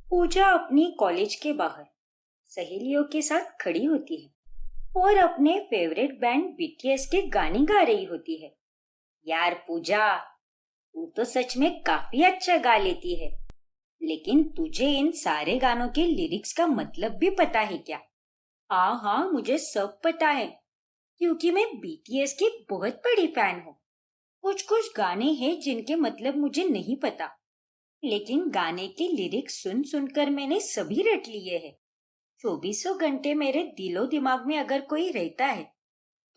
पूजा अपनी कॉलेज के बाहर सहेलियों के साथ खड़ी होती है और अपने फेवरेट बैंड बीटीएस के गाने गा रही होती है। यार पूजा, तू तो सच में काफी अच्छा गा लेती है, लेकिन तुझे इन सारे गानों के लिरिक्स का मतलब भी पता है क्या? हाँ हाँ, मुझे सब पता है, क्योंकि मैं बीटीएस की बहुत बड़ी फैन हूँ। कुछ कुछ गाने हैं जिनके मतलब मुझे नहीं पता, लेकिन गाने के लिरिक्स सुन सुनकर मैंने सभी रट लिए हैं। 2400 घंटे मेरे दिलो दिमाग में अगर कोई रहता है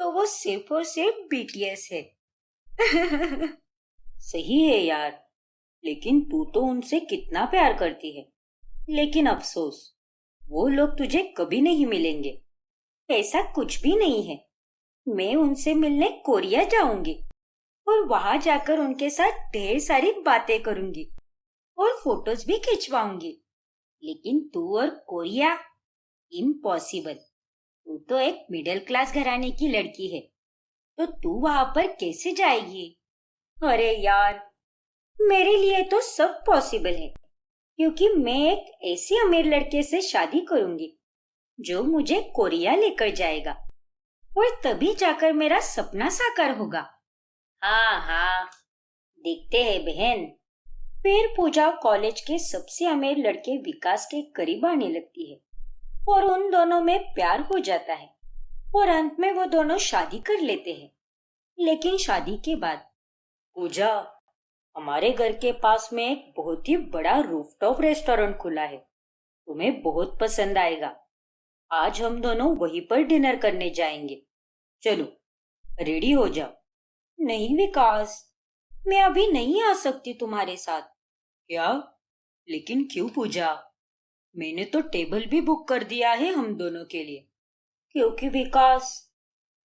तो वो सिर्फ और सिर्फ बीटीएस है। सही है यार, लेकिन तू तो उनसे कितना प्यार करती है। लेकिन अफसोस, वो लोग तुझे कभी नहीं मिलेंगे। ऐसा कुछ भी नहीं है। मैं उनसे मिलने कोरिया जाऊंगी और वहां जाकर उनके साथ ढेर सारी बातें करूंगी और फोटोज भी खिंचवाऊंगी। लेकिन तू और कोरिया, इम्पॉसिबल। तू तो एक मिडिल क्लास घराने की लड़की है, तो तू वहां पर कैसे जाएगी? अरे यार, मेरे लिए तो सब पॉसिबल है, क्योंकि मैं एक ऐसे अमीर लड़के से शादी करूंगी जो मुझे कोरिया लेकर जाएगा, और तभी जाकर मेरा सपना साकार होगा। हाँ हाँ, देखते हैं बहन। फिर पूजा कॉलेज के सबसे अमीर लड़के विकास के करीब आने लगती है और उन दोनों में प्यार हो जाता है और अंत में वो दोनों शादी कर लेते हैं। लेकिन शादी के बाद, पूजा, हमारे घर के पास में एक बहुत ही बड़ा रूफटॉप रेस्टोरेंट खुला है। तुम्हें बहुत पसंद आएगा। आज हम दोनों वहीं पर डिनर करने जाएंगे। चलो, रेडी हो जाओ। नहीं विकास, मैं अभी नहीं आ सकती तुम्हारे साथ। क्या? लेकिन क्यों पूजा? मैंने तो टेबल भी बुक कर दिया है हम दोनों के लिए। क्योंकि विकास,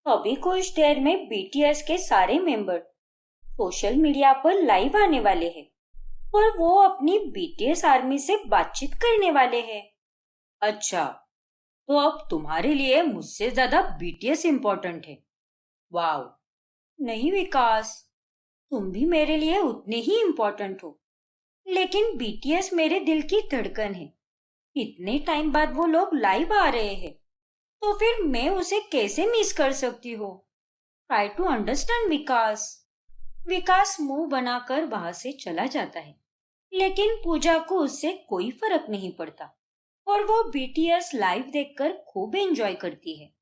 अभी कुछ देर में बीटीएस के सारे मेंबर सोशल मीडिया पर लाइव आने वाले हैं और वो अपनी बीटीएस आर्मी से बातचीत करने वाले हैं। अच्छा, तो अब तुम्हारे लिए मुझसे ज्यादा बीटीएस इम्पोर्टेंट है। वाह! नहीं विकास, तुम भी मेरे लिए उतने ही इम्पोर्टेंट हो, लेकिन बीटीएस मेरे दिल की धड़कन है। इतने टाइम बाद वो लोग लाइव आ रहे हैं, तो फिर मैं उसे कैसे मिस कर सकती हूँ? ट्राई टू अंडरस्टैंड विकास। विकास मुंह बनाकर वहां से चला जाता है, लेकिन पूजा को उससे कोई फर्क नहीं पड़ता और वो बीटीएस लाइव देखकर खूब एंजॉय करती है।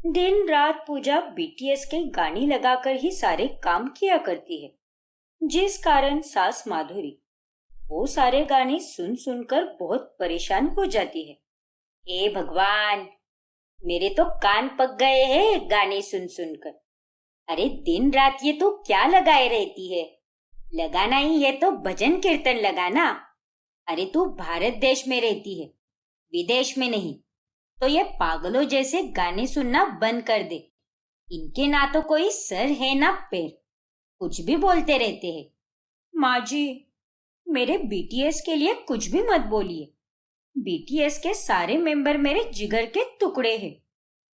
दिन रात पूजा बीटीएस के गाने लगाकर ही सारे काम किया करती है, जिस कारण सास माधुरी वो सारे गाने सुन सुनकर बहुत परेशान हो जाती है। हे भगवान, मेरे तो कान पक गए हैं गाने सुन सुनकर। अरे दिन रात ये तो क्या लगाए रहती है? लगाना ही है तो भजन कीर्तन लगाना। अरे तू भारत देश में रहती है, विदेश में नहीं। तो ये पागलों जैसे गाने सुनना बंद कर दे। इनके ना तो कोई सर है ना पैर, कुछ भी बोलते रहते हैं। माँ जी, मेरे बीटीएस के लिए कुछ भी मत बोलिए। बीटीएस के सारे मेंबर मेरे जिगर के टुकड़े हैं।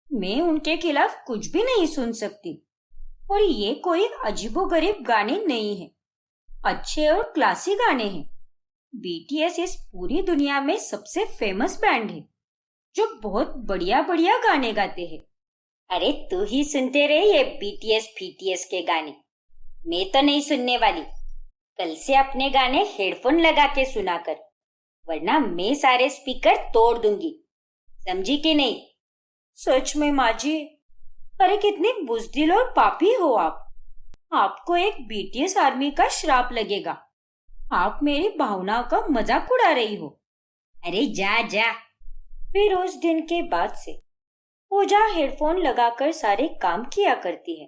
मैं उनके खिलाफ कुछ भी नहीं सुन सकती। और ये कोई अजीबोगरीब गाने नहीं है, अच्छे और क्लासी गाने हैं। बीटीएस इस पूरी दुनिया में सबसे फेमस बैंड है जो बहुत बढ़िया बढ़िया गाने गाते हैं। अरे तू ही सुनते रहे ये बीटीएस फीटीएस के गाने, मैं तो नहीं सुनने वाली। कल से अपने गाने हेडफोन लगा के सुना कर, वरना मैं सारे स्पीकर तोड़ दूंगी। समझी कि नहीं? सच में माँ जी, अरे कितनी बुजदिल और पापी हो आप। आपको एक बीटीएस आर्मी का श्राप लगेगा। आप मेरी भावनाओं का मजाक उड़ा रही हो। अरे जा जा। फिर उस दिन के बाद से पूजा हेडफोन लगाकर सारे काम किया करती है,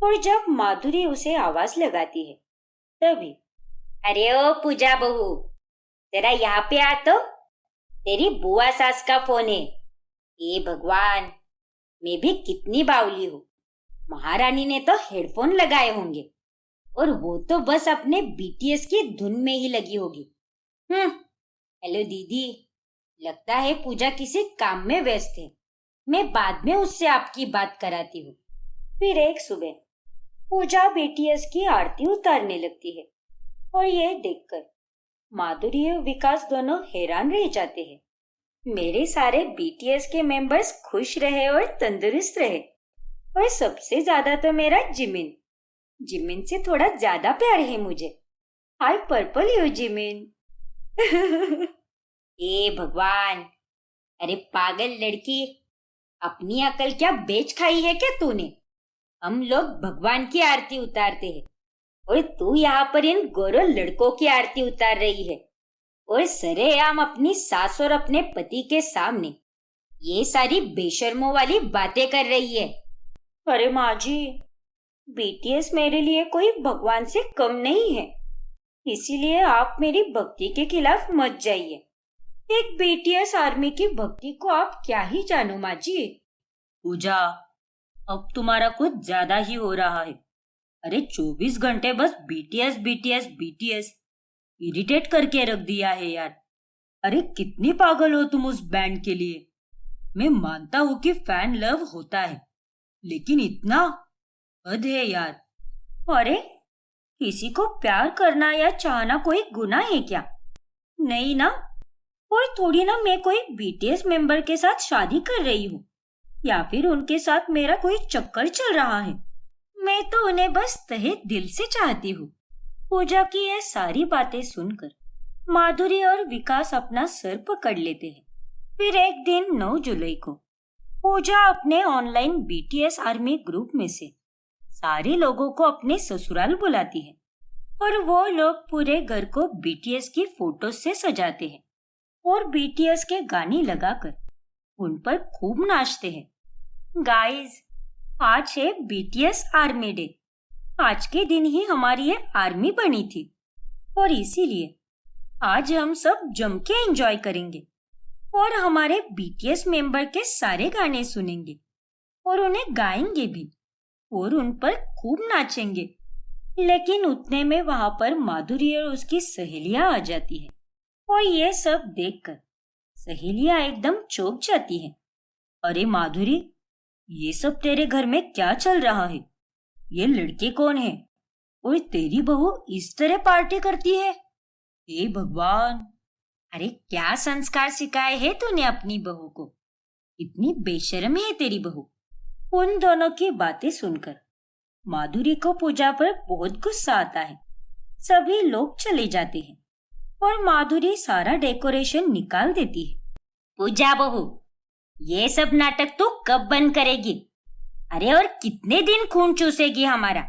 और जब माधुरी उसे आवाज लगाती है तभी, अरे ओ पूजा बहू, जरा यहाँ पे आ तो, तेरी बुआ सास का फोन है। हे भगवान, मैं भी कितनी बावली हूँ। महारानी ने तो हेडफोन लगाए होंगे और वो तो बस अपने बीटीएस की धुन में ही लगी होगी। हेलो दीदी, लगता है पूजा किसी काम में व्यस्त है। मैं बाद में उससे आपकी बात कराती हूँ। फिर एक सुबह पूजा बीटीएस की आरती उतारने लगती है और ये देखकर माधुरी और विकास दोनों हैरान रह जाते हैं। मेरे सारे बीटीएस के मेंबर्स खुश रहे और तंदुरुस्त रहे, और सबसे ज्यादा तो मेरा जिमिन। जिमिन से थोड़ा ज्यादा प्यार है मुझे। आई पर्पल यू जिमिन। ए भगवान, अरे पागल लड़की, अपनी अकल क्या बेच खाई है क्या तूने? हम लोग भगवान की आरती उतारते हैं और तू यहाँ पर इन गोरों लड़कों की आरती उतार रही है, और सरेआम अपनी सास और अपने पति के सामने ये सारी बेशर्मों वाली बातें कर रही है। अरे माँ जी, बीटीएस मेरे लिए कोई भगवान से कम नहीं है, इसीलिए आप मेरी भक्ति के खिलाफ मत जाइए। एक बीटीएस आर्मी की भक्ति को आप क्या ही जानो माँ जी। पूजा, अब तुम्हारा कुछ ज्यादा ही हो रहा है। अरे 24 घंटे बस बीटीएस बीटीएस बीटीएस इरिटेट करके रख दिया है यार। अरे कितनी पागल हो तुम उस बैंड के लिए। मैं मानता हूँ कि फैन लव होता है, लेकिन इतना हद है यार। अरे किसी को प्यार करना या चाहना कोई गुनाह है क्या? नहीं ना। और थोड़ी ना मैं कोई बीटीएस मेंबर के साथ शादी कर रही हूँ, या फिर उनके साथ मेरा कोई चक्कर चल रहा है। मैं तो उन्हें बस तहे दिल से चाहती हूँ। पूजा की ये सारी बातें सुनकर माधुरी और विकास अपना सर पकड़ लेते हैं। फिर एक दिन 9 जुलाई को पूजा अपने ऑनलाइन बीटीएस आर्मी ग्रुप में से सारे लोगों को अपने ससुराल बुलाती है, और वो लोग पूरे घर को बीटीएस की फोटो से सजाते हैं और बीटीएस के गाने लगाकर उन पर खूब नाचते हैं। गाइस, आज है बीटीएस आर्मी डे। आज के दिन ही हमारी ये आर्मी बनी थी, और इसीलिए आज हम सब जम के एंजॉय करेंगे और हमारे बीटीएस मेंबर के सारे गाने सुनेंगे और उन्हें गाएंगे भी और उन पर खूब नाचेंगे। लेकिन उतने में वहां पर माधुरी और उसकी सहेलियां आ जाती है, और ये सब देखकर सहेलियां एकदम चौंक जाती हैं। अरे माधुरी, ये सब तेरे घर में क्या चल रहा है? ये लड़के कौन है? और तेरी बहू इस तरह पार्टी करती है? हे भगवान! अरे क्या संस्कार सिखाए हैं तूने अपनी बहू को? इतनी बेशर्म है तेरी बहू। उन दोनों की बातें सुनकर माधुरी को पूजा पर बहुत गुस्सा आता है। सभी लोग चले जाते हैं और माधुरी सारा डेकोरेशन निकाल देती है। पूजा बहू, ये सब नाटक तू कब बंद करेगी? अरे और कितने दिन खून चूसेगी हमारा?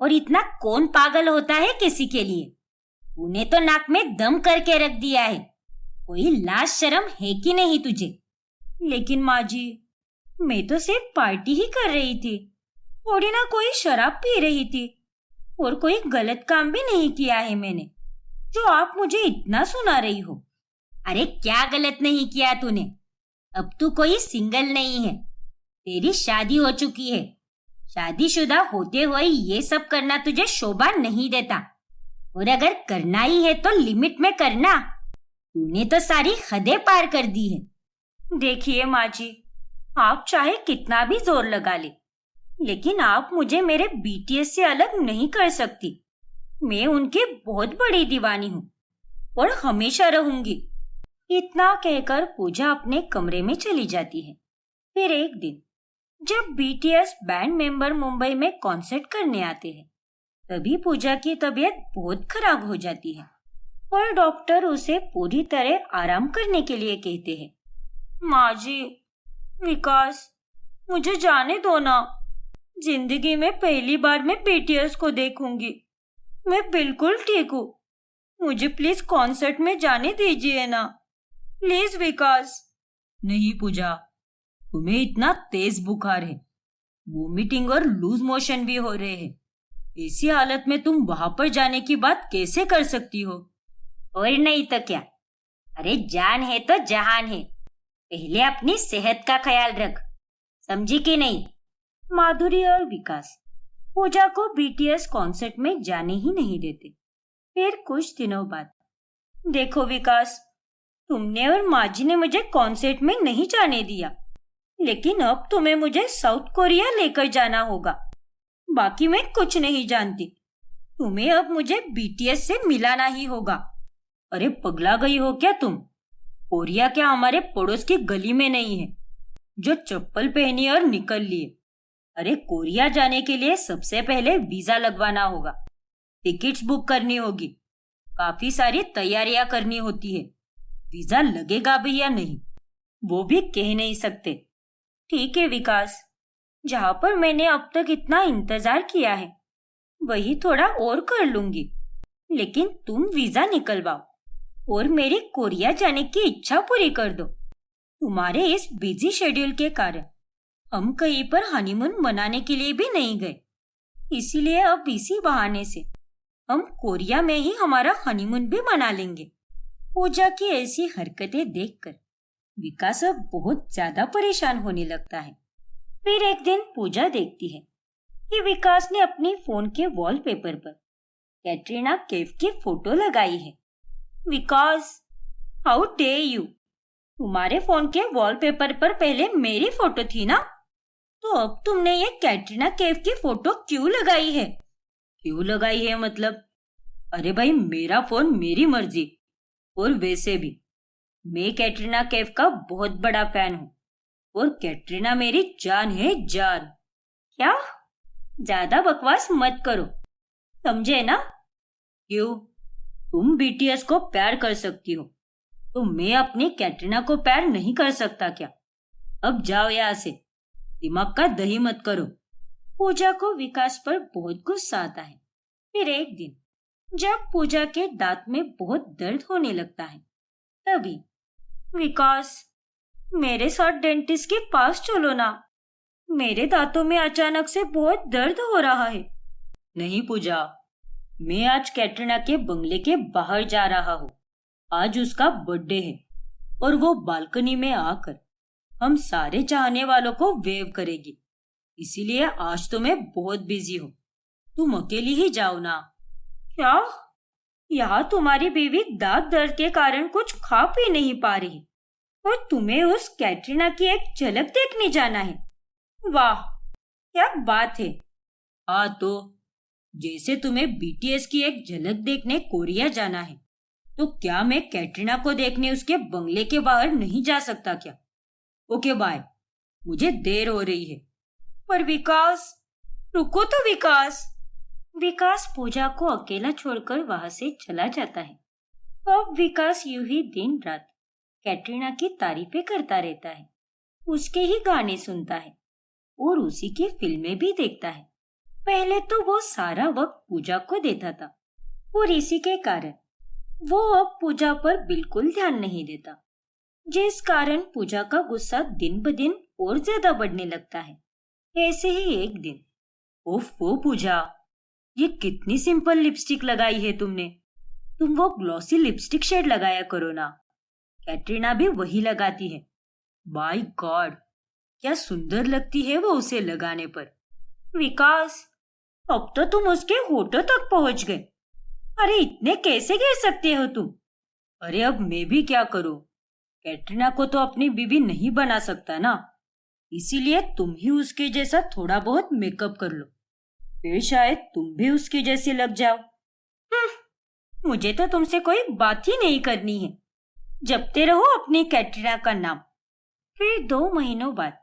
और इतना कौन पागल होता है किसी के लिए? तूने तो नाक में दम करके रख दिया है। कोई लाज शर्म है कि नहीं तुझे? लेकिन माँ जी, मैं तो सिर्फ पार्टी ही कर रही थी, थोड़ी ना कोई शराब पी रही थी, और कोई गलत काम भी नहीं किया है मैंने, जो आप मुझे इतना सुना रही हो। अरे क्या गलत नहीं किया तूने? अब तू कोई सिंगल नहीं है, तेरी शादी हो चुकी है। शादीशुदा होते हुए ये सब करना तुझे शोभा नहीं देता, और अगर करना ही है तो लिमिट में करना। तूने तो सारी हदें पार कर दी है। देखिए माँ जी, आप चाहे कितना भी जोर लगा ले, लेकिन आप मुझे मेरे बीटीएस से अलग नहीं कर सकती। मैं उनकी बहुत बड़ी दीवानी हूँ और हमेशा रहूंगी। इतना कहकर पूजा अपने कमरे में चली जाती है। फिर एक दिन जब बीटीएस बैंड मेंबर मुंबई में कॉन्सर्ट करने आते हैं, तभी पूजा की तबीयत बहुत खराब हो जाती है और डॉक्टर उसे पूरी तरह आराम करने के लिए कहते हैं। माँ जी, विकास, मुझे जाने दो ना। जिंदगी में पहली बार मैं बीटीएस को देखूंगी। मैं बिल्कुल ठीक हूँ। मुझे प्लीज कॉन्सर्ट में जाने दीजिए ना, प्लीज विकास। नहीं पूजा, तुम्हें इतना तेज बुखार है, वोमिटिंग और लूज मोशन भी हो रहे हैं। ऐसी हालत में तुम वहां पर जाने की बात कैसे कर सकती हो? और नहीं तो क्या। अरे जान है तो जहान है, पहले अपनी सेहत का ख्याल रख, समझी कि नहीं? माधुरी और विकास पूजा को बीटीएस कॉन्सर्ट में जाने ही नहीं देते। फिर कुछ दिनों बाद, देखो विकास, तुमने और माँ जी ने मुझे कॉन्सर्ट में नहीं जाने दिया, लेकिन अब तुम्हें मुझे साउथ कोरिया लेकर जाना होगा। बाकी मैं कुछ नहीं जानती। तुम्हें अब मुझे बीटीएस से मिलाना ही होगा। अरे पगला गई हो क्या तुम? कोरिया क्या हमारे पड़ोस की गली में नहीं है जो चप्पल पहनी और निकल लिए? अरे कोरिया जाने के लिए सबसे पहले वीजा लगवाना होगा, टिकट्स बुक करनी होगी, काफी सारी तैयारियां करनी होती है। वीजा लगेगा भी या नहीं वो भी कह नहीं सकते। ठीक है विकास, जहां पर मैंने अब तक इतना इंतजार किया है वही थोड़ा और कर लूंगी, लेकिन तुम वीजा निकलवाओ और मेरी कोरिया जाने की इच्छा पूरी कर दो। तुम्हारे इस बिजी शेड्यूल के कारण हम कहीं पर हनीमून मनाने के लिए भी नहीं गए, इसीलिए अब इसी बहाने से हम कोरिया में ही हमारा हनीमून भी मना लेंगे। पूजा की ऐसी हरकतें देखकर विकास अब बहुत ज्यादा परेशान होने लगता है। फिर एक दिन पूजा देखती है कि विकास ने अपनी फोन के वॉलपेपर पर कैटरीना कैफ की फोटो लगाई है। विकास, हाउ डे यू? तुम्हारे फोन के वॉलपेपर पर पहले मेरी फोटो थी ना, तो अब तुमने ये कैटरीना कैफ की फोटो क्यों लगाई है? क्यों लगाई है मतलब? अरे भाई, मेरा फोन मेरी मर्जी, और वैसे भी मैं कैटरीना कैफ का बहुत बड़ा फैन हूँ और कैटरीना मेरी जान है, जान। क्या? ज्यादा बकवास मत करो, समझे ना? क्यों, तुम बीटीएस को प्यार कर सकती हो तो मैं अपनी कैटरीना को प्यार नहीं कर सकता क्या? अब जाओ यहाँ से, दिमाग का दही मत करो। पूजा को विकास पर बहुत गुस्सा आता है। फिर एक दिन जब पूजा के दांत में बहुत दर्द होने लगता है तभी, विकास मेरे साथ डेंटिस्ट के पास चलो ना, मेरे दांतों में अचानक से बहुत दर्द हो रहा है। नहीं पूजा, मैं आज कैटरीना के बंगले के बाहर जा रहा हूँ। आज उसका बर्थडे है और वो बालकनी में आकर हम सारे चाहने वालों को वेव करेगी, इसीलिए आज तो मैं बहुत बिजी हूँ। तुम अकेली ही जाओ ना। क्या? यहाँ तुम्हारी बीवी दांत दर्द के कारण कुछ खा पी नहीं पा रही और तुम्हें उस कैटरीना की एक झलक देखने जाना है? वाह, क्या बात है। हाँ तो जैसे तुम्हें बीटीएस की एक झलक देखने कोरिया जाना है, तो क्या मैं कैटरीना को देखने उसके बंगले के बाहर नहीं जा सकता क्या? ओके बाय, मुझे देर हो रही है। पर विकास, रुको तो विकास। विकास पूजा को अकेला छोड़कर वहां से चला जाता है। अब विकास यूं ही दिन रात कैटरीना की तारीफें करता रहता है, उसके ही गाने सुनता है और उसी की फिल्में भी देखता है। पहले तो वो सारा वक्त पूजा को देता था और इसी के कारण वो अब पूजा पर बिल्कुल ध्यान नहीं देता, जिस कारण पूजा का गुस्सा दिन ब दिन और ज्यादा बढ़ने लगता है। ऐसे ही एक दिन, ओफो पूजा, ये कितनी सिंपल लिपस्टिक लगाई है तुमने। तुम वो ग्लॉसी लिपस्टिक शेड लगाया करो ना, कैटरीना भी वही लगाती है। बाय गॉड, क्या सुंदर लगती है वो उसे लगाने पर। विकास, अब तो तुम उसके होठों तक पहुंच गए। अरे इतने कैसे गिर सकते हो तुम? अरे अब मैं भी क्या करूं, कैटरीना को तो अपनी बीवी नहीं बना सकता ना, इसीलिए तुम ही उसके जैसा थोड़ा बहुत मेकअप कर लो, फिर शायद तुम भी उसके जैसे लग जाओ। मुझे तो तुमसे कोई बात ही नहीं करनी है, जपते रहो अपनी कैटरीना का नाम। फिर 2 महीनों बाद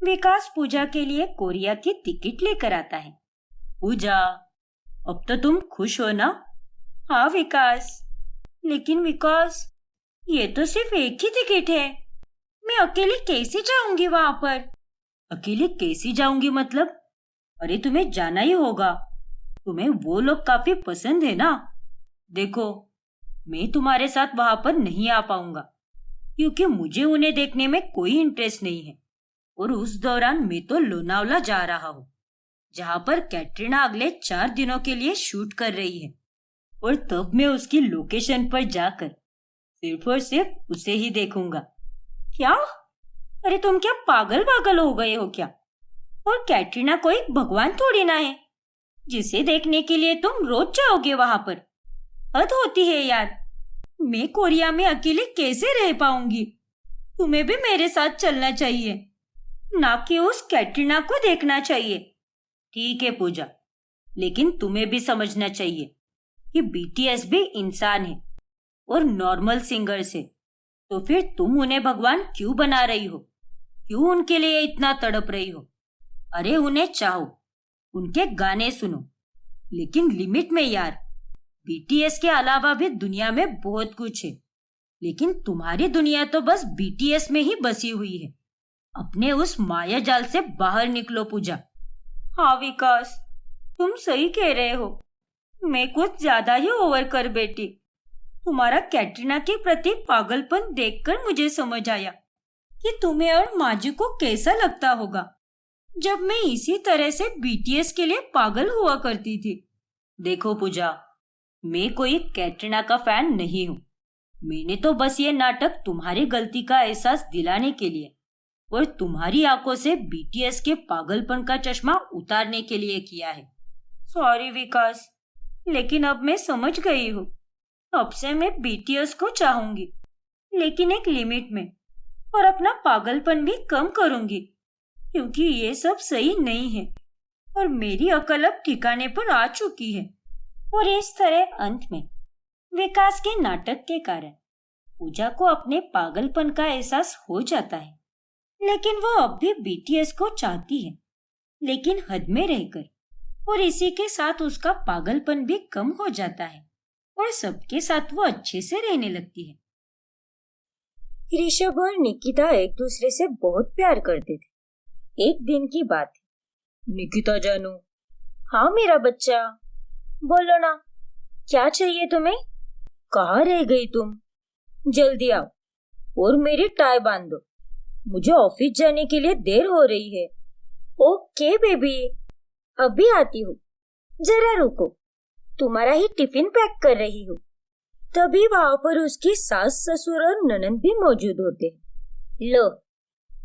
विकास पूजा के लिए कोरिया की टिकट लेकर आता है। पूजा, अब तो तुम खुश हो ना? हाँ विकास, लेकिन विकास, ये तो सिर्फ एक ही टिकट है, मैं अकेली कैसे जाऊंगी वहां पर? अकेली कैसे जाऊंगी मतलब? अरे तुम्हें जाना ही होगा, तुम्हें वो लोग काफी पसंद है ना। देखो, मैं तुम्हारे साथ वहां पर नहीं आ पाऊंगा क्योंकि मुझे उन्हें देखने में कोई इंटरेस्ट नहीं है, और उस दौरान मैं तो लोनावला जा रहा हूँ, जहाँ पर कैटरीना अगले 4 दिनों के लिए शूट कर रही है, और तब मैं उसकी लोकेशन पर जाकर सिर्फ और सिर्फ उसे ही देखूंगा। क्या? अरे तुम क्या पागल पागल हो गए हो क्या? और कैटरीना कोई भगवान थोड़ी ना है जिसे देखने के लिए तुम रोज जाओगे वहां पर। हद होती है यार, मैं कोरिया में अकेले कैसे रह पाऊंगी? तुम्हें भी मेरे साथ चलना चाहिए, ना कि उस कैटरीना को देखना चाहिए। ठीक है पूजा, लेकिन तुम्हें भी समझना चाहिए कि बीटीएस भी इंसान है और नॉर्मल सिंगर से, तो फिर तुम उन्हें भगवान क्यों बना रही हो? क्यों उनके लिए इतना तड़प रही हो? अरे उन्हें चाहो, उनके गाने सुनो, लेकिन लिमिट में यार। बीटीएस के अलावा भी दुनिया में बहुत कुछ है, लेकिन तुम्हारी दुनिया तो बस बीटीएस में ही बसी हुई है। अपने उस माया जाल से बाहर निकलो पूजा। हाँ विकास, तुम सही कह रहे हो। मैं कुछ ज्यादा ही ओवर कर बैठी। तुम्हारा कैटरीना के प्रति पागलपन देखकर मुझे समझ आया कि तुम्हें और माजी को कैसा लगता होगा जब मैं इसी तरह से बीटीएस के लिए पागल हुआ करती थी। देखो पूजा, मैं कोई कैटरीना का फैन नहीं हूँ। मैंने तो बस ये नाटक तुम्हारी गलती का एहसास दिलाने के लिए और तुम्हारी आंखों से बीटीएस के पागलपन का चश्मा उतारने के लिए किया है। सॉरी विकास, लेकिन अब मैं समझ गई हूँ। अब से मैं बीटीएस को चाहूंगी, लेकिन एक लिमिट में, और अपना पागलपन भी कम करूंगी, क्योंकि ये सब सही नहीं है और मेरी अकल अब ठिकाने पर आ चुकी है। और इस तरह अंत में विकास के नाटक के कारण पूजा को अपने पागलपन का एहसास हो जाता है, लेकिन वो अब भी बीटीएस को चाहती है, लेकिन हद में रहकर, और इसी के साथ उसका पागलपन भी कम हो जाता है और सबके साथ वो अच्छे से रहने लगती है। ऋषभ और निकिता एक दूसरे से बहुत प्यार करते थे। एक दिन की बात है। निकिता जानू। हाँ मेरा बच्चा, बोलो ना, क्या चाहिए तुम्हें? कहाँ रह गई तुम? जल्दी आओ और मेरी टाई बांध दो, मुझे ऑफिस जाने के लिए देर हो रही है। ओके बेबी, अभी आती हूँ, जरा रुको, तुम्हारा ही टिफिन पैक कर रही हूँ। तभी वहां पर उसकी सास, ससुर और ननंद भी मौजूद होते हैं। लो,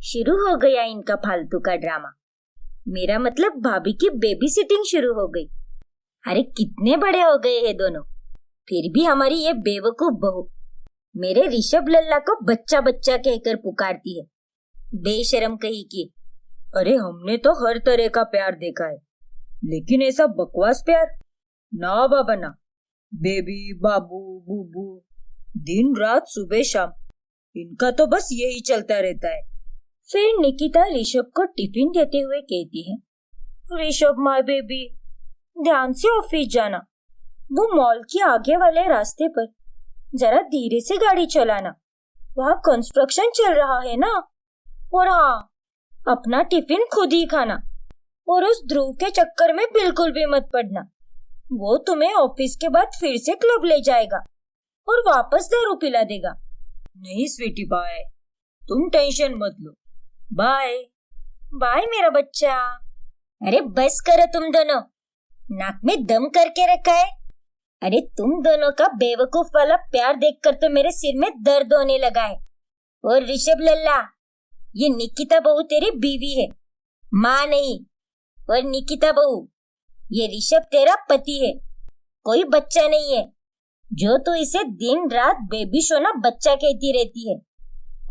शुरू हो गया इनका फालतू का ड्रामा। मेरा मतलब भाभी की बेबी सिटिंग शुरू हो गई। अरे कितने बड़े हो गए हैं दोनों, फिर भी हमारी ये बेवकूफ बहू मेरे ऋषभ लल्ला को बच्चा बच्चा कहकर पुकारती है। बेशरम कही की। अरे हमने तो हर तरह का प्यार देखा है, लेकिन ऐसा बकवास प्यार ना बाबा ना। बेबी, बाबू, बूबू, दिन रात सुबह शाम, इनका तो बस यही चलता रहता है। फिर निकिता ऋषभ को टिफिन देते हुए कहती है, ऋषभ माय बेबी, ध्यान से ऑफिस जाना। वो मॉल के आगे वाले रास्ते पर जरा धीरे से गाड़ी चलाना, वहाँ कंस्ट्रक्शन चल रहा है ना। और हाँ, अपना टिफिन खुद ही खाना, और उस ध्रुव के चक्कर में बिल्कुल भी मत पड़ना। वो तुम्हें ऑफिस के बाद फिर से क्लब ले जाएगा और वापस दारू पिला देगा। नहीं स्वीटी बाय, तुम टेंशन मत लो। बाय बाय मेरा बच्चा। अरे बस करो तुम दोनों, नाक में दम करके रखा है। अरे तुम दोनों का बेवकूफ वाला प्यार देखकर तो मेरे सिर में दर्द होने लगा है। और ऋषभ लल्ला, ये निकिता बहू तेरी बीवी है, माँ नहीं। और निकिता बहू, ये ऋषभ तेरा पति है, कोई बच्चा नहीं है जो तू इसे दिन रात बेबी सोना बच्चा कहती रहती है।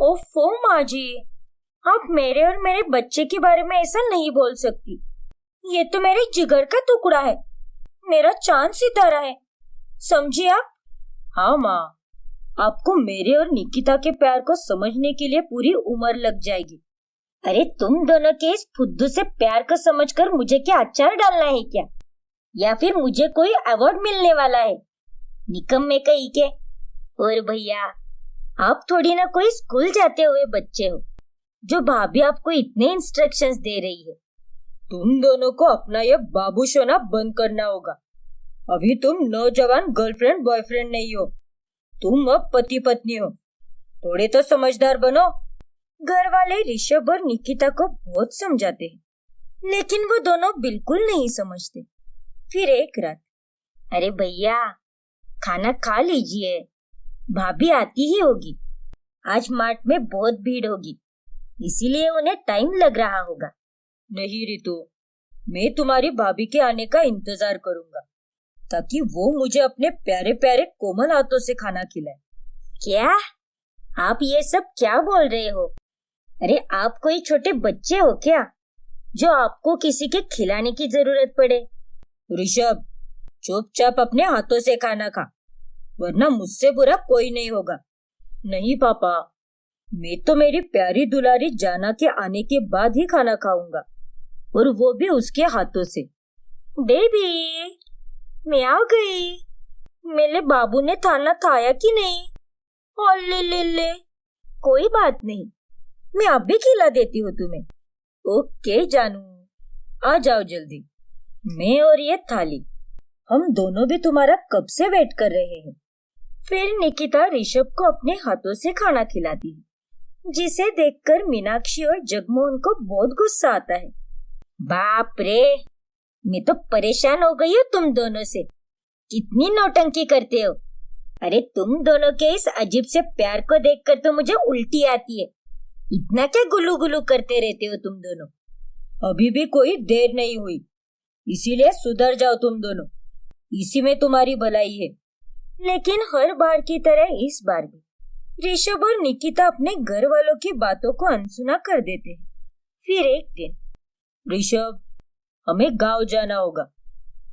ओफो माँ जी, आप मेरे और मेरे बच्चे के बारे में ऐसा नहीं बोल सकती। ये तो मेरे जिगर का टुकड़ा है, मेरा चांद सितारा है, समझी आप? हाँ माँ, आपको मेरे और निकिता के प्यार को समझने के लिए पूरी उम्र लग जाएगी। अरे तुम दोनों के इस फुद्दू से प्यार को समझकर मुझे क्या अचार डालना है क्या? या फिर मुझे कोई अवार्ड मिलने वाला है? निकम्मे कहीं के। और भैया, आप थोड़ी ना कोई स्कूल जाते हुए बच्चे हो जो भाभी आपको इतने इंस्ट्रक्शंस दे रही है। तुम दोनों को अपना ये बाबू शोना बंद करना होगा। अभी तुम नौजवान गर्लफ्रेंड बॉयफ्रेंड नहीं हो, तुम अब पति पत्नी हो। थोड़े तो समझदार बनो। घर वाले ऋषभ और निकिता को बहुत समझाते हैं, लेकिन वो दोनों बिल्कुल नहीं समझते। फिर एक रात, अरे भैया खाना खा लीजिए, भाभी आती ही होगी। आज मार्ट में बहुत भीड़ होगी, इसीलिए उन्हें टाइम लग रहा होगा। नहीं रितु, मैं तुम्हारी भाभी के आने का इंतजार करूंगा ताकि वो मुझे अपने प्यारे प्यारे कोमल हाथों से खाना खिलाए। क्या आप ये सब क्या बोल रहे हो? अरे आप कोई छोटे बच्चे हो क्या जो आपको किसी के खिलाने की जरूरत पड़े? ऋषभ, चुपचाप अपने हाथों से खाना खा, वरना मुझसे बुरा कोई नहीं होगा। नहीं पापा, मैं तो मेरी प्यारी दुलारी जाना के आने के बाद ही खाना खाऊंगा, और वो भी उसके हाथों से। बेबी, मैं आ गई। मेरे बाबू ने खाना खाया कि नहीं? और ले, कोई बात नहीं, मैं अब भी खिला देती हूँ तुम्हें। ओके जानू, आ जाओ जल्दी। मैं और ये थाली, हम दोनों भी तुम्हारा कब से वेट कर रहे हैं। फिर निकिता ऋषभ को अपने हाथों से खाना खिलाती है, जिसे देखकर मीनाक्षी और जगमोहन को बहुत गुस्सा आता है। बाप रे, मैं तो परेशान हो गई हूँ तुम दोनों से। कितनी नौटंकी करते हो। अरे तुम दोनों के इस अजीब से प्यार को देखकर तो मुझे उल्टी आती है। इतना क्या गुलू गुलू करते रहते हो तुम दोनों। अभी भी कोई देर नहीं हुई, इसीलिए सुधर जाओ तुम दोनों, इसी में तुम्हारी भलाई है। लेकिन हर बार की तरह इस बार भी ऋषभ और निकिता अपने घर वालों की बातों को अनसुना कर देते हैं। फिर एक दिन, ऋषभ, हमें गांव जाना होगा।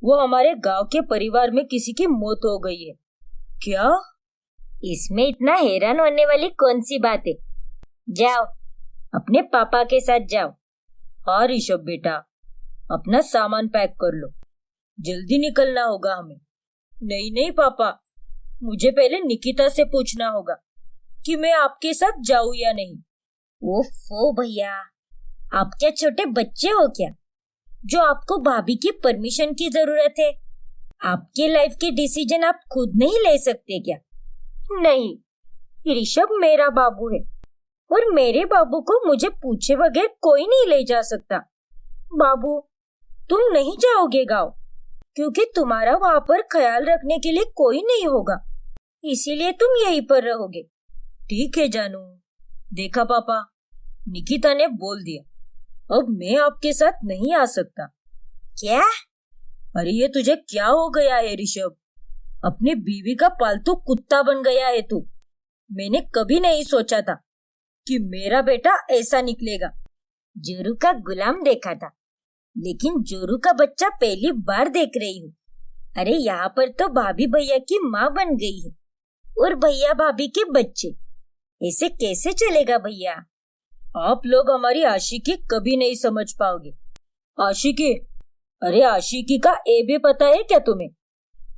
वो हमारे गांव के परिवार में किसी की मौत हो गई है। क्या? इसमें इतना हैरान होने वाली कौन सी बात है? जाओ, अपने पापा के साथ जाओ। हाँ ऋषभ बेटा, अपना सामान पैक कर लो, जल्दी निकलना होगा हमें। नहीं पापा, मुझे पहले निकिता से पूछना होगा कि मैं आपके साथ जाऊं या नहीं। ओफो भैया, आप क्या छोटे बच्चे हो क्या, जो आपको भाभी की परमिशन की जरूरत है? आपके लाइफ के डिसीजन आप खुद नहीं ले सकते क्या? नहीं, ऋषभ मेरा बाबू है, और मेरे बाबू को मुझे पूछे बगैर कोई नहीं ले जा सकता। बाबू, तुम नहीं जाओगे गांव, क्योंकि तुम्हारा वहां पर ख्याल रखने के लिए कोई नहीं होगा, इसीलिए तुम यहीं पर रहोगे। ठीक है जानू। देखा पापा, निकिता ने बोल दिया, अब मैं आपके साथ नहीं आ सकता। क्या? अरे ये तुझे क्या हो गया है ऋषभ? अपनी बीवी का पालतू कुत्ता बन गया है तू। मैंने कभी नहीं सोचा था कि मेरा बेटा ऐसा निकलेगा। जोरू का गुलाम देखा था, लेकिन जोरू का बच्चा पहली बार देख रही हूँ। अरे यहाँ पर तो भाभी भैया की माँ बन गई है, और भैया भाभी के बच्चे। ऐसे कैसे चलेगा भैया? आप लोग हमारी आशिकी कभी नहीं समझ पाओगे। आशिकी? अरे आशिकी का ए भी पता है क्या तुम्हें?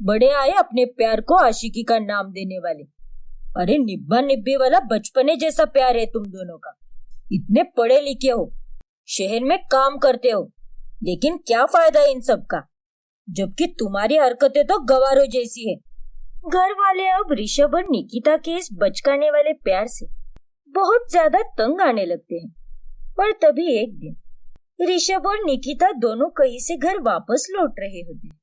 बड़े आए अपने प्यार को आशिकी का नाम देने वाले। अरे निब्बा निब्बी वाला बचपने जैसा प्यार है तुम दोनों का। इतने पढ़े लिखे हो, शहर में काम करते हो, लेकिन क्या फायदा इन सब का, जबकि तुम्हारी हरकतें तो गवारों जैसी है। घर वाले अब ऋषभ और निकिता के इस बचकाने वाले प्यार से बहुत ज्यादा तंग आने लगते हैं। पर तभी एक दिन ऋषभ और निकिता दोनों कहीं से घर वापस लौट रहे होते हैं।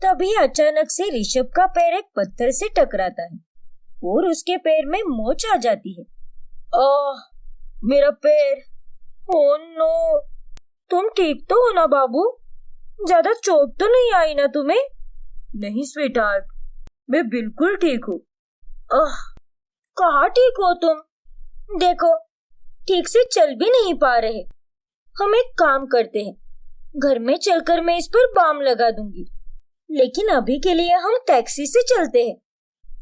तभी अचानक से ऋषभ का पैर एक पत्थर से टकराता है और उसके पैर में मोच आ जाती है। आह, मेरा पैर! Oh no! तुम ठीक तो हो ना बाबू? ज्यादा चोट तो नहीं आई ना तुम्हें? नहीं स्वीटहार्ट, मैं बिल्कुल ठीक हूँ। कहाँ ठीक हो तुम? देखो, ठीक से चल भी नहीं पा रहे। हम एक काम करते हैं, घर में चलकर मैं इस पर बाम लगा दूंगी, लेकिन अभी के लिए हम टैक्सी से चलते हैं।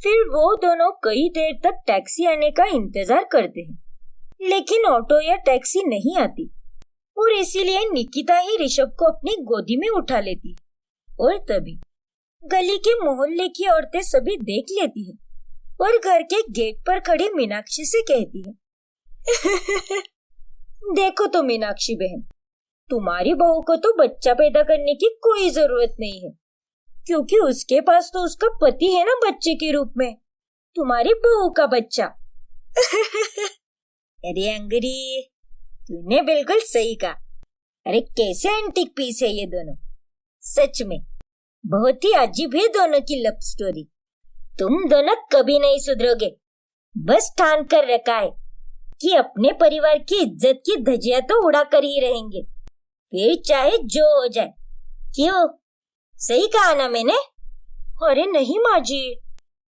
फिर वो दोनों कई देर तक टैक्सी आने का इंतजार करते हैं, लेकिन ऑटो या टैक्सी नहीं आती, और इसीलिए निकिता ही ऋषभ को अपनी गोदी में उठा लेती है। और तभी गली के मोहल्ले की औरतें सभी देख लेती है और घर के गेट पर खड़ी मीनाक्षी से कहती है, देखो तो मीनाक्षी बहन, तुम्हारी बहू को तो बच्चा पैदा करने की कोई जरूरत नहीं है, क्योंकि उसके पास तो उसका पति है ना बच्चे के रूप में, तुम्हारी बहू का बच्चा। अरे अंगरी, तूने बिल्कुल सही कहा। अरे कैसे एंटीक पीस है ये दोनों। सच में बहुत ही अजीब है दोनों की लव स्टोरी। तुम दोनों कभी नहीं सुधरोगे। बस ठान कर रखा है कि अपने परिवार की इज्जत की धज्जियां तो उड़ा कर ही रहेंगे, फिर चाहे जो हो जाए। क्यों, सही कहा ना मैंने? अरे नहीं माँ जी,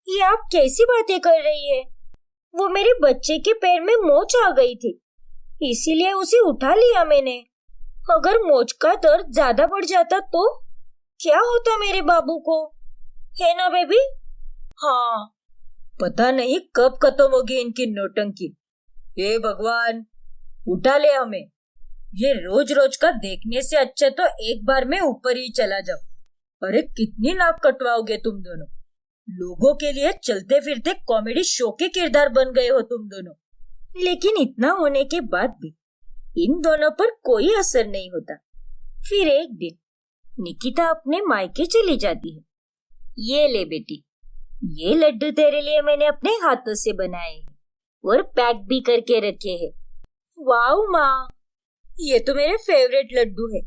ये आप कैसी बातें कर रही है? वो मेरे बच्चे के पैर में मोच आ गई थी, इसीलिए उसे उठा लिया मैंने। अगर मोच का दर्द ज्यादा बढ़ जाता तो क्या होता मेरे बाबू को, है ना बेबी? हाँ, पता नहीं कब खत्म होगी इनकी नौटंकी। हे भगवान, उठा ले हमें। ये रोज रोज का देखने से अच्छा तो एक बार में ऊपर ही चला जाओ। अरे कितनी नाक कटवाओगे तुम दोनों। लोगों के लिए चलते फिरते कॉमेडी शो के किरदार बन गए हो तुम दोनों। लेकिन इतना होने के बाद भी इन दोनों पर कोई असर नहीं होता। फिर एक दिन निकिता अपने मायके चली जाती है। ये ले बेटी, ये लड्डू तेरे लिए मैंने अपने हाथों से बनाए हैं और पैक भी करके रखे हैं। वाओ माँ, ये तो मेरे फेवरेट लड्डू है।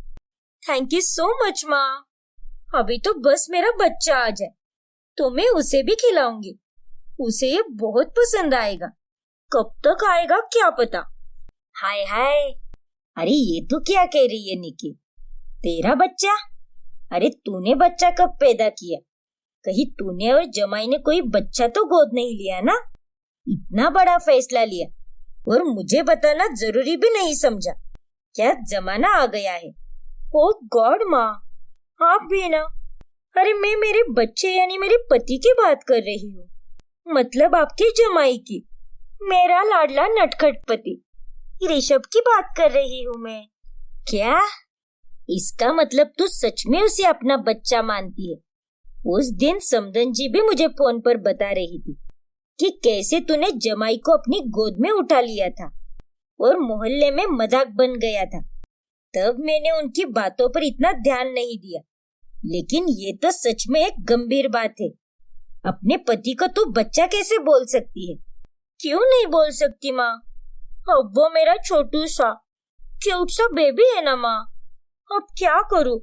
थैंक यू सो मच माँ। अभी तो बस मेरा बच्चा आ जाए तो मैं उसे भी खिलाऊंगी। उसे ये बहुत पसंद आएगा। कब तक आएगा क्या पता। हाय हाय, अरे ये तो क्या कह रही है निकी? तेरा बच्चा? अरे तूने बच्चा कब पैदा किया? कहीं तूने और जमाई ने कोई बच्चा तो गोद नहीं लिया ना? इतना बड़ा फैसला लिया और मुझे बताना जरूरी भी नहीं समझा। क्या जमाना आ गया है। ओ गॉड माँ, आप भी ना। अरे मैं मेरे बच्चे यानी मेरे पति की बात कर रही हूँ, मतलब आपकी जमाई की। मेरा लाडला नटखट पति ऋषभ की बात कर रही हूँ मैं। क्या? इसका मतलब तू सच में उसे अपना बच्चा मानती है? उस दिन समदन जी भी मुझे फोन पर बता रही थी कि कैसे तूने जमाई को अपनी गोद में उठा लिया था और मोहल्ले में मजाक बन गया था। तब मैंने उनकी बातों पर इतना ध्यान नहीं दिया, लेकिन ये तो सच में एक गंभीर बात है। अपने पति को तू बच्चा कैसे बोल सकती है? क्यों नहीं बोल सकती माँ? अब वो मेरा छोटू सा क्यूट सा बेबी है ना माँ। अब क्या करूँ?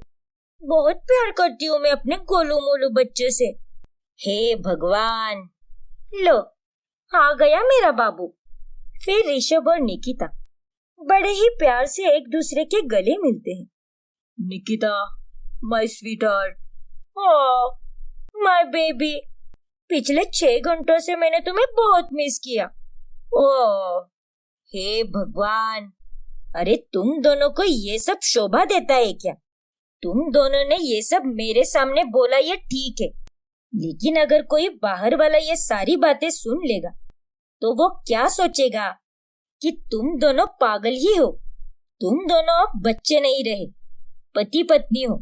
बहुत प्यार करती हूँ मैं अपने गोलू मोलू बच्चे से। हे भगवान, लो आ गया मेरा बाबू। फिर ऋषभ और निकिता बड़े ही प्यार से एक दूसरे के गले मिलते हैं। Nikita, my sweetheart, oh my baby, पिछले 6 घंटों से मैंने तुम्हें बहुत मिस किया। ओह हे भगवान, अरे तुम दोनों को ये सब शोभा देता है क्या? तुम दोनों ने ये सब मेरे सामने बोला ये ठीक है, लेकिन अगर कोई बाहर वाला ये सारी बातें सुन लेगा तो वो क्या सोचेगा कि तुम दोनों पागल ही हो। तुम दोनों अब बच्चे नहीं रहे, पति पत्नी हो।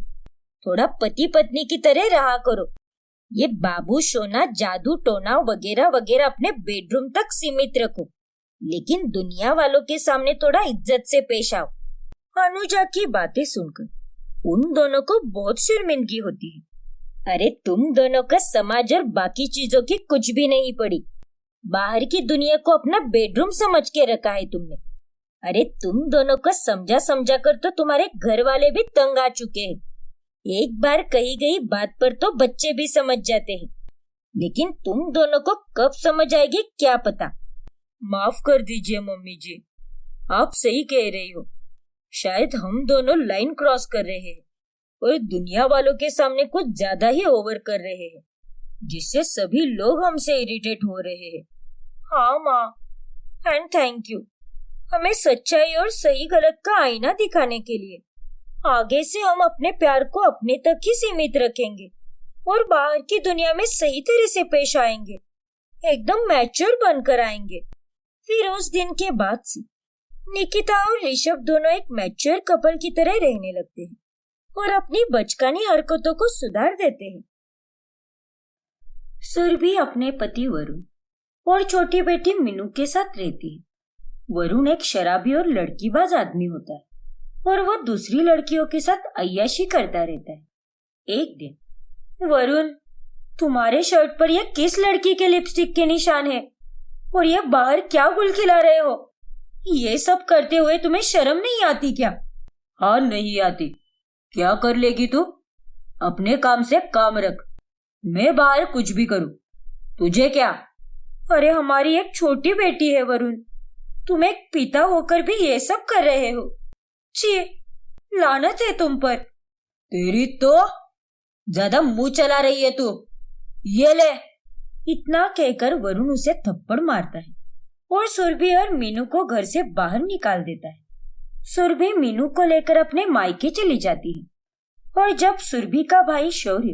थोड़ा पति पत्नी की तरह रहा करो। ये बाबू सोना जादू टोना वगैरह वगैरह अपने बेडरूम तक सीमित रखो, लेकिन दुनिया वालों के सामने थोड़ा इज्जत से पेश आओ। अनुजा की बातें सुनकर उन दोनों को बहुत शर्मिंदगी होती है। अरे तुम दोनों का समाज और बाकी चीजों की कुछ भी नहीं पड़ी। बाहर की दुनिया को अपना बेडरूम समझ के रखा है तुमने। अरे तुम दोनों को समझा समझा कर तो तुम्हारे घर वाले भी तंग आ चुके हैं। एक बार कही गई बात पर तो बच्चे भी समझ जाते हैं, लेकिन तुम दोनों को कब समझ आएगी क्या पता। माफ कर दीजिए मम्मी जी, आप सही कह रही हो। शायद हम दोनों लाइन क्रॉस कर रहे हैं और दुनिया वालों के सामने कुछ ज्यादा ही ओवर कर रहे हैं, जिससे सभी लोग हमसे इरिटेट हो रहे हैं। हाँ माँ, एंड थैंक यू हमें सच्चाई और सही गलत का आईना दिखाने के लिए। आगे से हम अपने प्यार को अपने तक ही सीमित रखेंगे और बाहर की दुनिया में सही तरह से पेश आएंगे, एकदम मैच्योर बनकर आएंगे। फिर उस दिन के बाद से निकिता और ऋषभ दोनों एक मैच्योर कपल की तरह रहने लगते हैं और अपनी बचकानी हरकतों को सुधार देते हैं। सुरभि अपने पति वरुण और छोटी बेटी मीनू के साथ रहती है। वरुण एक शराबी और लड़कीबाज आदमी होता है और वो दूसरी लड़कियों के साथ अय्याशी करता रहता है। एक दिन, वरुण, तुम्हारे शर्ट पर यह किस लड़की के लिपस्टिक के निशान है और ये बाहर क्या गुल खिला रहे हो? ये सब करते हुए तुम्हें शर्म नहीं आती क्या? हाँ नहीं आती। क्या कर लेगी तू? अपने काम से काम रख। मैं बाहर कुछ भी करूं, तुझे क्या? अरे हमारी एक छोटी बेटी है वरुण, तुम एक पिता होकर भी ये सब कर रहे हो। छी, लानत है तुम पर। तेरी तो ज्यादा मुंह चला रही है तू। ये ले। इतना कहकर वरुण उसे थप्पड़ मारता है और सुरभि और मीनू को घर से बाहर निकाल देता है। सुरभि मीनू को लेकर अपने मायके चली जाती है और जब सुरभि का भाई शौर्य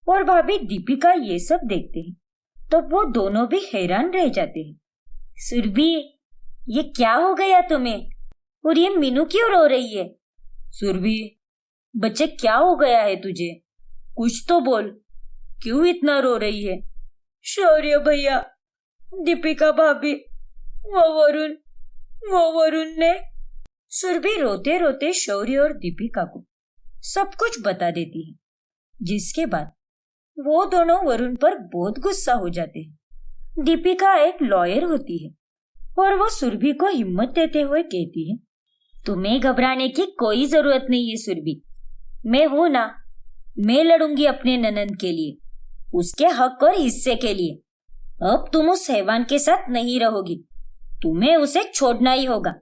और भाभी दीपिका ये सब देखते हैं तब वो दोनों भी हैरान रह जाते हैं। सुरभि, ये क्या हो गया तुम्हें? और ये मीनू क्यों रो रही है? सुरभि, बच्चे क्या हो गया है तुझे? कुछ तो बोल, क्यों इतना रो रही है? शौर्य भैया, दीपिका भाभी, वो वरुण ने। सुरभि रोते रोते शौर्य और दीपिका को सब कुछ बता देती है, जिसके बाद वो दोनों वरुण पर बहुत गुस्सा हो जाते हैं। दीपिका एक लॉयर होती है और वो सुरभि को हिम्मत देते हुए कहती है, तुम्हें घबराने की कोई जरूरत नहीं है सुरभि, मैं हूं ना, मैं लड़ूंगी अपने ननंद के लिए, उसके हक और हिस्से के लिए। अब तुम उस हैवान के साथ नहीं रहोगी, तुम्हें उसे छोड़ना ही होगा,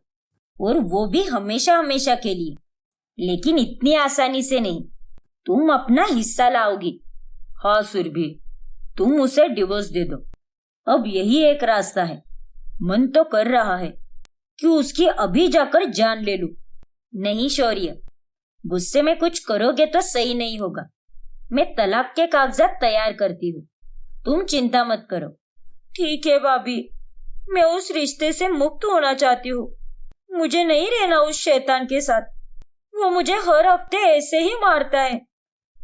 और वो भी हमेशा हमेशा के लिए। लेकिन इतनी आसानी से नहीं, तुम अपना हिस्सा लाओगी। हाँ सुरभि, तुम उसे डिवोर्स दे दो, अब यही एक रास्ता है। मन तो कर रहा है कि उसकी अभी जाकर जान ले लूं। नहीं शौर्य, गुस्से में कुछ करोगे तो सही नहीं होगा। मैं तलाक के कागजात तैयार करती हूँ, तुम चिंता मत करो। ठीक है भाभी, मैं उस रिश्ते से मुक्त होना चाहती हूँ। मुझे नहीं रहना उस शैतान के साथ, वो मुझे हर हफ्ते ऐसे ही मारता है।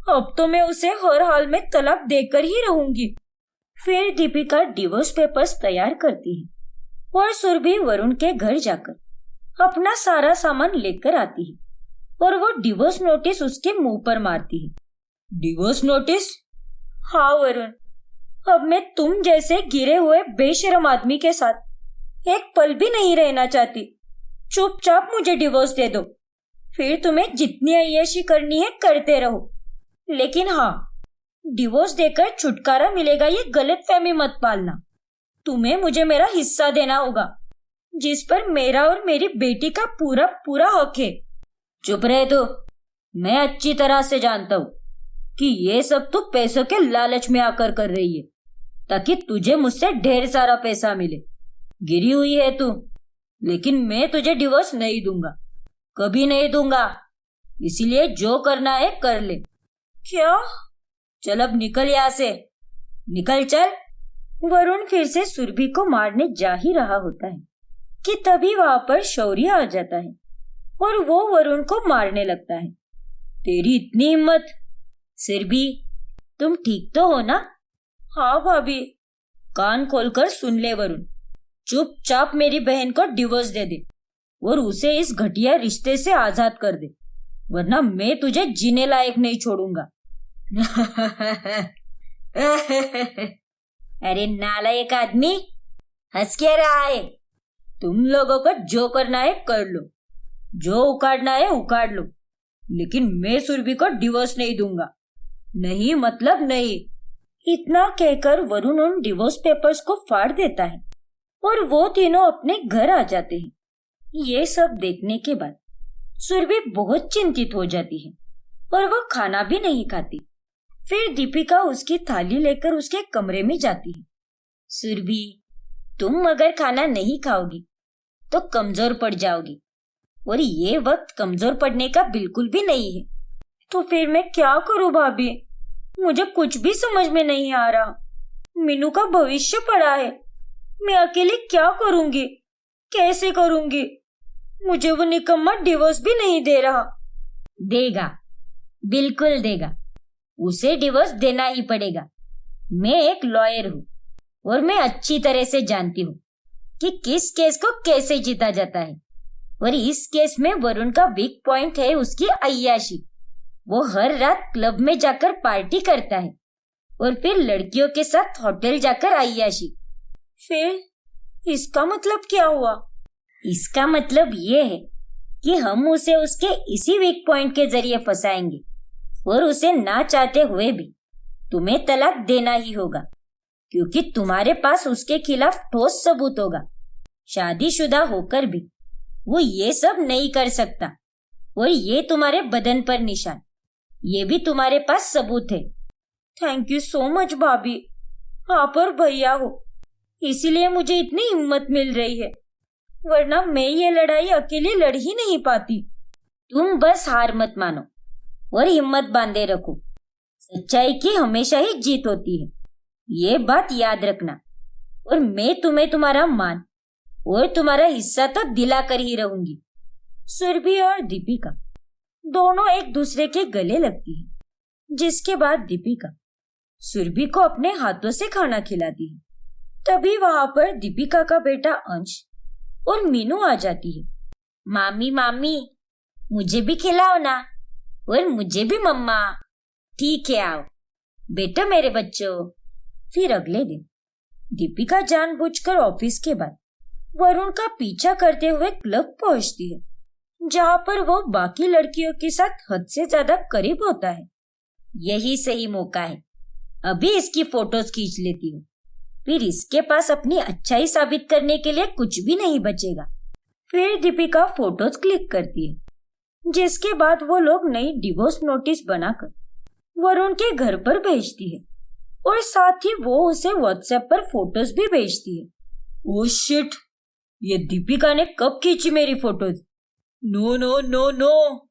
अब तो मैं उसे हर हाल में तलाक देकर ही रहूंगी। फिर दीपिका डिवोर्स पेपर्स तैयार करती है और सुरभि वरुण के घर जाकर अपना सारा सामान लेकर आती है और वो डिवोर्स नोटिस उसके मुंह पर मारती है। Divorce notice? हाँ वरुण, अब मैं तुम जैसे गिरे हुए बेशरम आदमी के साथ एक पल भी नहीं रहना चाहती। चुपचाप मुझे डिवोर्स दे दो, फिर तुम्हें जितनी अय्याशी करनी है करते रहो। लेकिन हाँ, डिवोर्स देकर छुटकारा मिलेगा ये गलतफहमी मत पालना। तुम्हें मुझे मेरा हिस्सा देना होगा, जिस पर मेरा और मेरी बेटी का पूरा पूरा हक है। चुप रहे तो, मैं अच्छी तरह से जानता हूँ कि ये सब तू पैसों के लालच में आकर कर रही है, ताकि तुझे मुझसे ढेर सारा पैसा मिले। गिरी हुई है तू, लेकिन मैं तुझे डिवोर्स नहीं दूंगा, कभी नहीं दूंगा। इसीलिए जो करना है कर ले। क्या? चल अब निकल यहाँ से, निकल चल। वरुण फिर से सुरभि को मारने जा ही रहा होता है कि तभी वहां पर शौर्य आ जाता है और वो वरुण को मारने लगता है। तेरी इतनी हिम्मत! सुरभि, तुम ठीक तो हो ना? हाँ भाभी। कान खोलकर सुन ले वरुण, चुपचाप मेरी बहन को डिवोर्स दे दे और उसे इस घटिया रिश्ते से आजाद कर दे, वरना मैं तुझे जीने लायक नहीं छोड़ूंगा। अरे नालायक आदमी, हंस क्या रहा है? तुम लोगों को जो करना है कर लो, जो उखाड़ना है उखाड़ लो, लेकिन मैं सुरभि को डिवोर्स नहीं दूंगा। नहीं मतलब नहीं। इतना कहकर वरुण उन डिवोर्स पेपर्स को फाड़ देता है और वो तीनों अपने घर आ जाते हैं। ये सब देखने के बाद सुरभि बहुत चिंतित हो जाती है और वो खाना भी नहीं खाती। फिर दीपिका उसकी थाली लेकर उसके कमरे में जाती है। सुरभि, तुम अगर खाना नहीं खाओगी तो कमजोर पड़ जाओगी, और ये वक्त कमजोर पड़ने का बिल्कुल भी नहीं है। तो फिर मैं क्या करूं भाभी? मुझे कुछ भी समझ में नहीं आ रहा। मीनू का भविष्य पड़ा है, मैं अकेले क्या करूंगी, कैसे करूंगी? मुझे वो निकम्मा डिवोर्स भी नहीं दे रहा। देगा, बिल्कुल देगा, उसे डिवोर्स देना ही पड़ेगा। मैं एक लॉयर हूँ और मैं अच्छी तरह से जानती हूँ कि किस केस को कैसे जीता जाता है, और इस केस में वरुण का वीक पॉइंट है उसकी अय्याशी। वो हर रात क्लब में जाकर पार्टी करता है और फिर लड़कियों के साथ होटल जाकर अय्याशी। फिर इसका मतलब क्या हुआ? इसका मतलब ये है कि हम उसे उसके इसी वीक पॉइंट के जरिए फंसाएंगे, और उसे ना चाहते हुए भी तुम्हें तलाक देना ही होगा, क्योंकि तुम्हारे पास उसके खिलाफ ठोस सबूत होगा। शादीशुदा होकर भी वो ये सब नहीं कर सकता, और ये तुम्हारे बदन पर निशान, ये भी तुम्हारे पास सबूत है। थैंक यू सो मच भाभी, आप और भैया हो, इसीलिए मुझे इतनी हिम्मत मिल रही है, वरना मैं ये लड़ाई अकेले लड़ ही नहीं पाती। तुम बस हार मत मानो और हिम्मत बांधे रखो, सच्चाई की हमेशा ही जीत होती है। ये बात याद रखना, और मैं तुम्हें तुम्हारा मान और तुम्हारा हिस्सा तो दिलाकर ही रहूंगी। सुरभि और दीपिका दोनों एक दूसरे के गले लगती है, जिसके बाद दीपिका सुरभि को अपने हाथों से खाना खिलाती है। तभी वहां पर दीपिका का बेटा अंश और मीनू आ जाती है। मामी मामी, मुझे भी खिलाओ ना, और मुझे भी मम्मा। ठीक है, आओ बेटा मेरे बच्चों। फिर अगले दिन दीपिका जानबूझकर ऑफिस के बाद वरुण का पीछा करते हुए क्लब पहुंचती है, जहां पर वो बाकी लड़कियों के साथ हद से ज्यादा करीब होता है। यही सही मौका है, अभी इसकी फोटोज खींच लेती हूँ, फिर इसके पास अपनी अच्छाई साबित करने के लिए कुछ भी नहीं बचेगा। फिर दीपिका फोटोज क्लिक करती है, जिसके बाद वो लोग नई डिवोर्स नोटिस बनाकर वरुण के घर पर भेजती है, और साथ ही वो उसे व्हाट्सएप पर फोटोज भी भेजती है। ओह शिट, ये दीपिका ने कब खींची मेरी photos? No no no no,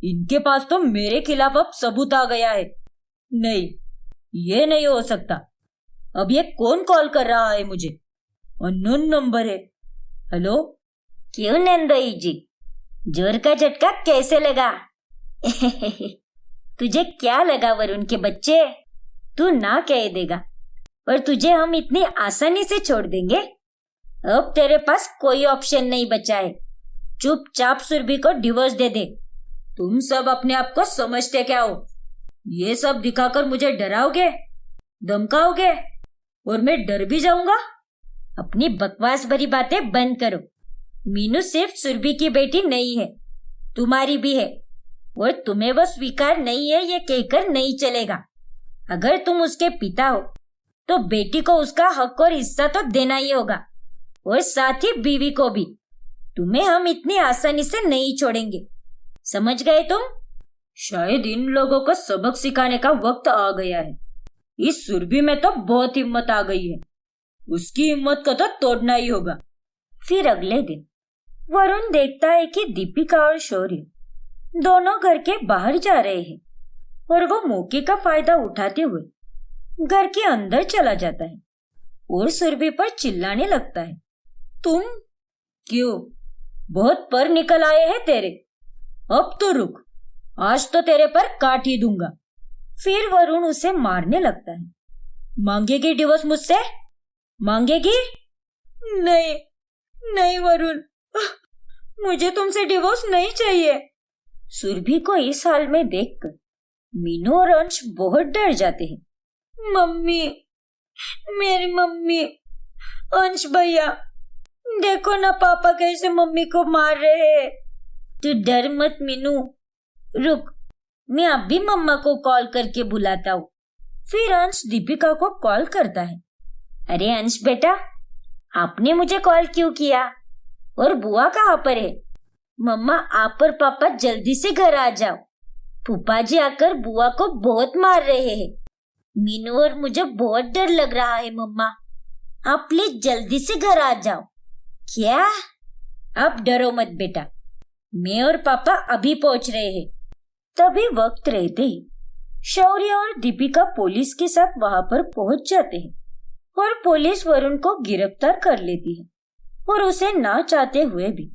इनके पास तो मेरे खिलाफ अब सबूत आ गया है। नहीं, ये नहीं हो सकता। अब ये कौन कॉल कर रहा है मुझे? अननोन नंबर है। हेलो? क्यों नंदोई जी, जोर का झटका कैसे लगा? तुझे क्या लगा वरुण के बच्चे? तू ना कह देगा, पर तुझे हम इतनी आसानी से छोड़ देंगे? अब तेरे पास कोई ऑप्शन नहीं बचा है। चुपचाप सुरभि को डिवोर्स दे दे। तुम सब अपने आप को समझते क्या हो? ये सब दिखाकर मुझे डराओगे, धमकाओगे, और मैं डर भी जाऊंगा? अपनी बकवास भरी बातें बंद करो। मीनू सिर्फ सुरभि की बेटी नहीं है, तुम्हारी भी है, और तुम्हें वो स्वीकार नहीं है ये कहकर नहीं चलेगा। अगर तुम उसके पिता हो तो बेटी को उसका हक और हिस्सा तो देना ही होगा, और साथ ही बीवी को भी। तुम्हें हम इतनी आसानी से नहीं छोड़ेंगे, समझ गए तुम? शायद इन लोगों को सबक सिखाने का वक्त आ गया है। इस सुरभि में तो बहुत हिम्मत आ गई है, उसकी हिम्मत को तो तोड़ना ही होगा। फिर अगले दिन वरुण देखता है कि दीपिका और शौर्य दोनों घर के बाहर जा रहे हैं, और वो मौके का फायदा उठाते हुए घर के अंदर चला जाता है और सुरभि पर चिल्लाने लगता है। तुम क्यों? बहुत पर निकल आए हैं तेरे। अब तो रुक, आज तो तेरे पर काट ही दूंगा। फिर वरुण उसे मारने लगता है। मांगेगी डिवोर्स मुझसे? मांगेगी? नहीं नहीं वरुण, मुझे तुमसे डिवोर्स नहीं चाहिए। सुरभि को इस हाल में देखकर मीनू और अंश बहुत डर जाते हैं। मम्मी, मेरी मम्मी, अंश भैया, देखो ना पापा कैसे मम्मी को मार रहे हैं। तू डर मत मीनू, रुक, मैं अभी मम्मा को कॉल करके बुलाता हूँ। फिर अंश दीपिका को कॉल करता है। अरे अंश बेटा, आपने मुझे कॉल क्यों किया? और बुआ कहाँ पर है? मम्मा, आप और पापा जल्दी से घर आ जाओ, फूफा जी आकर बुआ को बहुत मार रहे हैं। मीनू और मुझे बहुत डर लग रहा है मम्मा, आप प्लीज जल्दी से घर आ जाओ। क्या? अब डरो मत बेटा, मैं और पापा अभी पहुंच रहे हैं। तभी वक्त रहते ही शौर्य और दीपिका पुलिस के साथ वहां पर पहुंच जाते हैं, और पुलिस वरुण को गिरफ्तार कर लेती है, और उसे ना चाहते हुए भी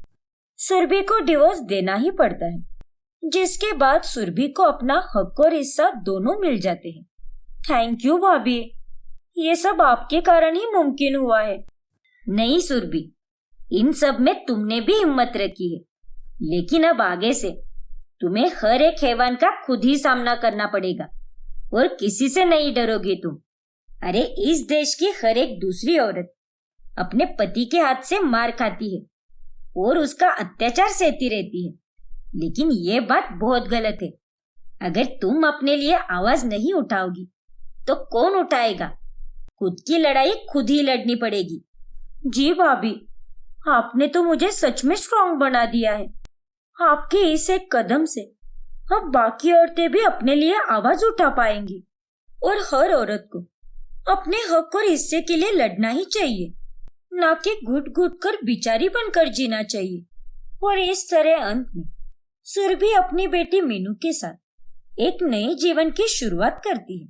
सुरभि को डिवोर्स देना ही पड़ता है, जिसके बाद सुरभि को अपना हक और हिस्सा दोनों मिल जाते हैं। थैंक यू भाभी, ये सब आपके कारण ही मुमकिन हुआ है। नहीं सुरभि, इन सब में तुमने भी हिम्मत रखी है, लेकिन अब आगे से तुम्हें हर एक हैवान का खुद ही सामना करना पड़ेगा, और किसी से नहीं डरोगे तुम। अरे इस देश की हर एक दूसरी औरत अपने पति के हाथ से मार खाती है और उसका अत्याचार सहती रहती है, लेकिन ये बात बहुत गलत है। अगर तुम अपने लिए आवाज नहीं उठाओगी तो कौन उठाएगा? खुद की लड़ाई खुद ही लड़नी पड़ेगी। जी भाभी, आपने तो मुझे सच में स्ट्रॉन्ग बना दिया है। आपके इस एक कदम से अब बाकी औरतें भी अपने लिए आवाज उठा पाएंगी, और हर औरत को अपने हक और हिस्से के लिए लड़ना ही चाहिए, ना कि घुट घुट कर बिचारी बनकर जीना चाहिए। और इस तरह अंत में सुरभि अपनी बेटी मीनू के साथ एक नए जीवन की शुरुआत करती है।